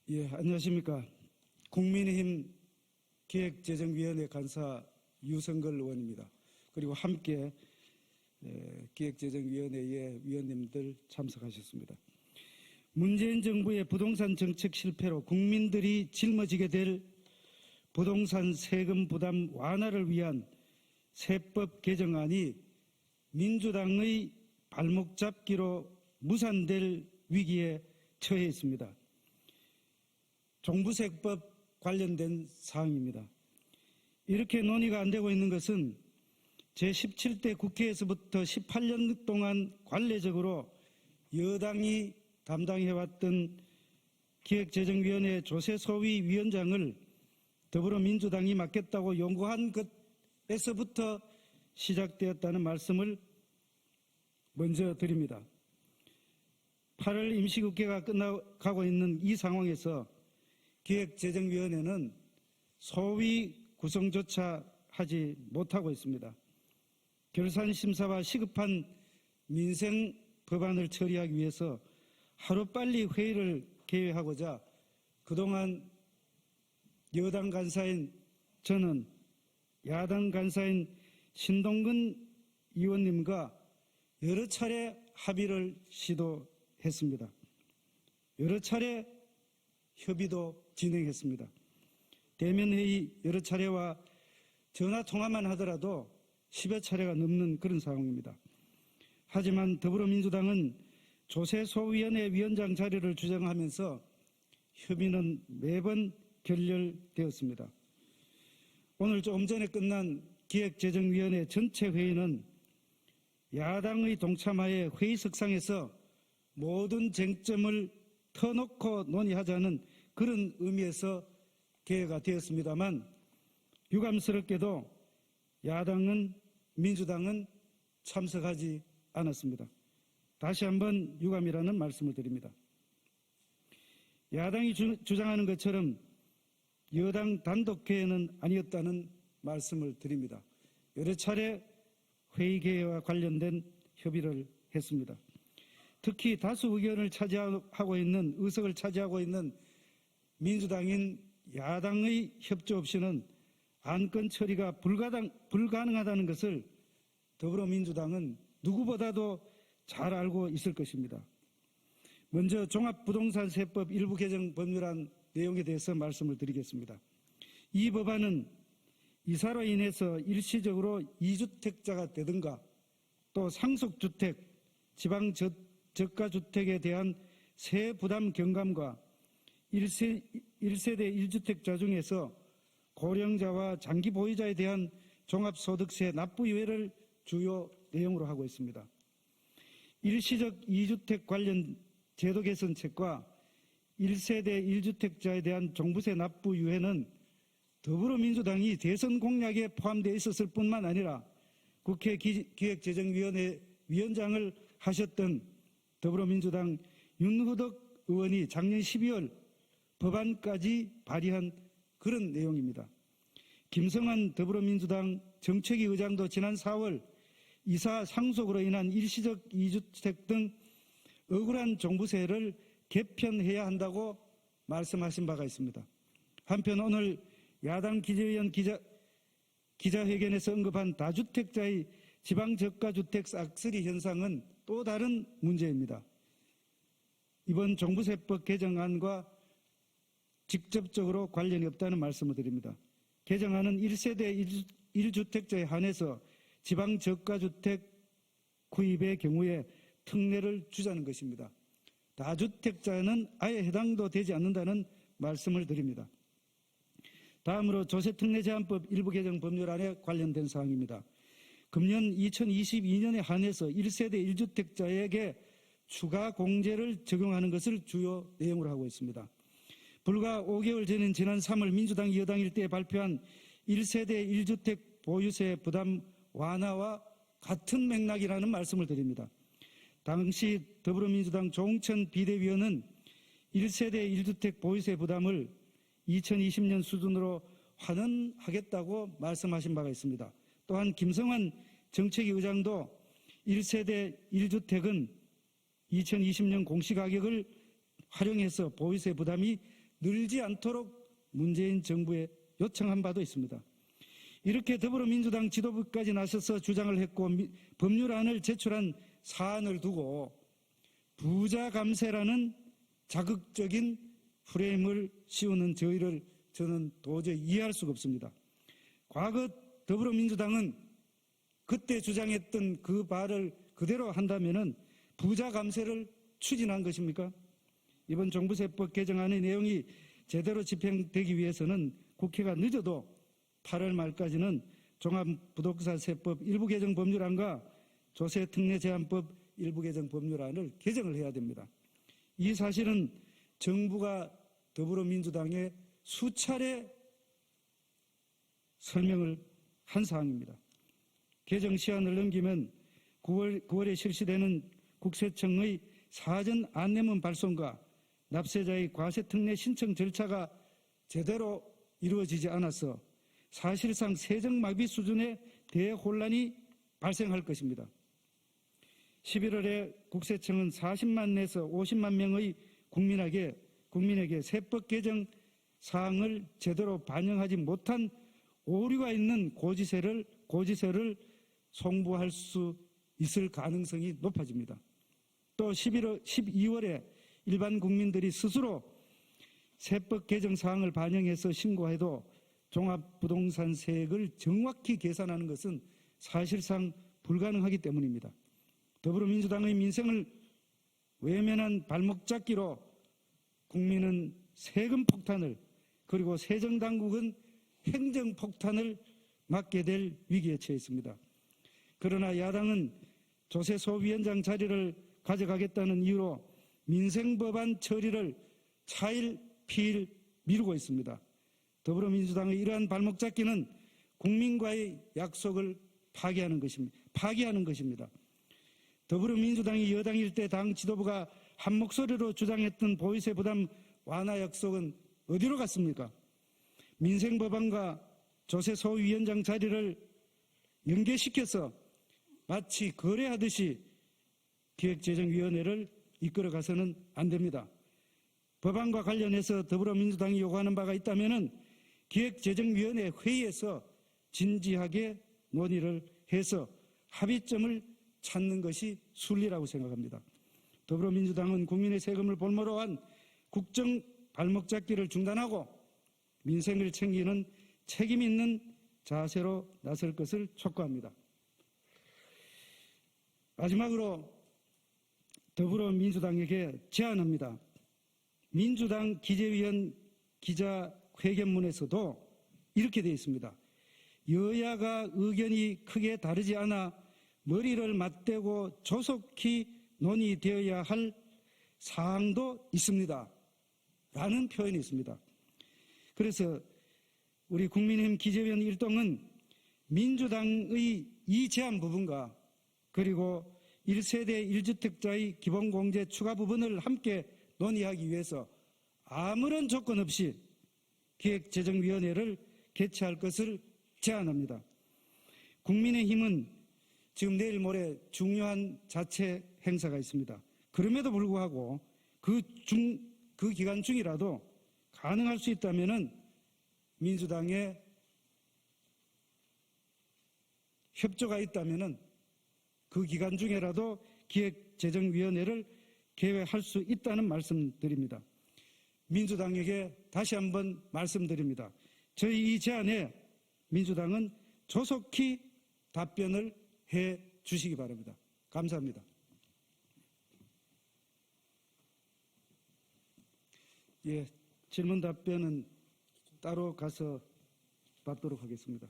예, 안녕하십니까. 국민의힘 기획재정위원회 간사 유성걸 의원입니다. 그리고 함께 기획재정위원회의 위원님들 참석하셨습니다. 문재인 정부의 부동산 정책 실패로 국민들이 짊어지게 될 부동산 세금 부담 완화를 위한 세법 개정안이 민주당의 발목 잡기로 무산될 위기에 처해 있습니다. 종부세법 관련된 사항입니다. 이렇게 논의가 안 되고 있는 것은 제17대 국회에서부터 18년 동안 관례적으로 여당이 담당해왔던 기획재정위원회 조세소위 위원장을 더불어민주당이 맡겠다고 요구한 것에서부터 시작되었다는 말씀을 먼저 드립니다. 8월 임시국회가 끝나가고 있는 이 상황에서 기획재정위원회는 소위 구성조차 하지 못하고 있습니다. 결산심사와 시급한 민생 법안을 처리하기 위해서 하루빨리 회의를 개회하고자 그동안 여당 간사인 저는 야당 간사인 신동근 의원님과 여러 차례 합의를 시도했습니다. 여러 차례 협의도 진행했습니다. 대면회의 여러 차례와 전화통화만 하더라도 10여 차례가 넘는 그런 상황입니다. 하지만 더불어민주당은 조세소위원회 위원장 자리를 주장하면서 협의는 매번 결렬되었습니다. 오늘 조금 전에 끝난 기획재정위원회 전체 회의는 야당의 동참하에 회의석상에서 모든 쟁점을 터놓고 논의하자는 그런 의미에서 개회가 되었습니다만 유감스럽게도 야당은 민주당은 참석하지 않았습니다. 다시 한번 유감이라는 말씀을 드립니다. 야당이 주장하는 것처럼 여당 단독회의는 아니었다는 말씀을 드립니다. 여러 차례 회의 개회와 관련된 협의를 했습니다. 특히 다수 의견을 차지하고 있는 의석을 차지하고 있는 민주당인 야당의 협조 없이는 안건 처리가 불가능하다는 것을 더불어민주당은 누구보다도 잘 알고 있을 것입니다. 먼저 종합부동산세법 일부 개정 법률안 내용에 대해서 말씀을 드리겠습니다. 이 법안은 이사로 인해서 일시적으로 2주택자가 되든가 또 상속주택, 지방저가주택에 대한 세 부담 경감과 1세대 1주택자 중에서 고령자와 장기 보유자에 대한 종합소득세 납부 유예를 주요 내용으로 하고 있습니다. 일시적 2주택 관련 제도 개선책과 1세대 1주택자에 대한 종부세 납부 유예는 더불어민주당이 대선 공약에 포함되어 있었을 뿐만 아니라 국회 기획재정위원회 위원장을 하셨던 더불어민주당 윤후덕 의원이 작년 12월 법안까지 발의한 그런 내용입니다. 김성환 더불어민주당 정책위 의장도 지난 4월 이사 상속으로 인한 일시적 2주택 등 억울한 종부세를 개편해야 한다고 말씀하신 바가 있습니다. 한편 오늘 야당 기재위원 기자회견에서 언급한 다주택자의 지방저가주택 싹쓸이 현상은 또 다른 문제입니다. 이번 종부세법 개정안과 직접적으로 관련이 없다는 말씀을 드립니다. 개정안은 1세대 1주택자에 한해서 지방저가주택 구입의 경우에 특례를 주자는 것입니다. 다주택자는 아예 해당도 되지 않는다는 말씀을 드립니다. 다음으로 조세특례제한법 일부 개정 법률안에 관련된 사항입니다. 금년 2022년에 한해서 1세대 1주택자에게 추가 공제를 적용하는 것을 주요 내용으로 하고 있습니다. 불과 5개월 전인 지난 3월 민주당이 여당일 때 발표한 1세대 1주택 보유세 부담 완화와 같은 맥락이라는 말씀을 드립니다. 당시 더불어민주당 조응천 비대위원은 1세대 1주택 보유세 부담을 2020년 수준으로 환원하겠다고 말씀하신 바가 있습니다. 또한 김성환 정책위 의장도 1세대 1주택은 2020년 공시가격을 활용해서 보유세 부담이 늘지 않도록 문재인 정부에 요청한 바도 있습니다. 이렇게 더불어민주당 지도부까지 나서서 주장을 했고 법률안을 제출한 사안을 두고 부자 감세라는 자극적인 프레임을 씌우는 저희를 저는 도저히 이해할 수가 없습니다. 과거 더불어민주당은 그때 주장했던 그 말을 그대로 한다면은 부자 감세를 추진한 것입니까? 이번 종부세법 개정안의 내용이 제대로 집행되기 위해서는 국회가 늦어도 8월 말까지는 종합부동산세법 일부 개정 법률안과 조세특례제한법 일부 개정 법률안을 개정을 해야 됩니다. 이 사실은 정부가 더불어민주당에 수차례 설명을 한 사항입니다. 개정 시한을 넘기면 9월에 실시되는 국세청의 사전 안내문 발송과 납세자의 과세특례 신청 절차가 제대로 이루어지지 않아서 사실상 세정마비 수준의 대혼란이 발생할 것입니다. 11월에 국세청은 40만 내에서 50만 명의 국민에게 세법 개정 사항을 제대로 반영하지 못한 오류가 있는 고지서를 송부할 수 있을 가능성이 높아집니다. 또 12월에 일반 국민들이 스스로 세법 개정 사항을 반영해서 신고해도 종합부동산세액을 정확히 계산하는 것은 사실상 불가능하기 때문입니다. 더불어민주당의 민생을 외면한 발목잡기로 국민은 세금 폭탄을 그리고 세정당국은 행정폭탄을 맞게 될 위기에 처했습니다. 그러나 야당은 조세소위원장 자리를 가져가겠다는 이유로 민생법안 처리를 차일피일 미루고 있습니다. 더불어민주당의 이러한 발목잡기는 국민과의 약속을 파기하는 것입니다. 더불어민주당이 여당일 때 당 지도부가 한 목소리로 주장했던 보유세 부담 완화 약속은 어디로 갔습니까? 민생법안과 조세소위원장 자리를 연계시켜서 마치 거래하듯이 기획재정위원회를 이끌어가서는 안 됩니다. 법안과 관련해서 더불어민주당이 요구하는 바가 있다면 기획재정위원회 회의에서 진지하게 논의를 해서 합의점을 찾는 것이 순리라고 생각합니다. 더불어민주당은 국민의 세금을 볼모로 한 국정 발목잡기를 중단하고 민생을 챙기는 책임 있는 자세로 나설 것을 촉구합니다. 마지막으로 더불어민주당에게 제안합니다. 민주당 기재위원 기자회견문에서도 이렇게 되어 있습니다. 여야가 의견이 크게 다르지 않아 머리를 맞대고 조속히 논의되어야 할 사항도 있습니다. 라는 표현이 있습니다. 그래서 우리 국민의힘 기재위원 일동은 민주당의 이 제안 부분과 그리고 1세대 1주택자의 기본공제 추가 부분을 함께 논의하기 위해서 아무런 조건 없이 기획재정위원회를 개최할 것을 제안합니다. 국민의힘은 지금 내일 모레 중요한 자체 행사가 있습니다. 그럼에도 불구하고 그 기간 중이라도 가능할 수 있다면 민주당의 협조가 있다면 그 기간 중에라도 기획재정위원회를 개회할 수 있다는 말씀드립니다. 민주당에게 다시 한번 말씀드립니다. 저희 이 제안에 민주당은 조속히 답변을 해 주시기 바랍니다. 감사합니다. 예, 질문 답변은 따로 가서 받도록 하겠습니다.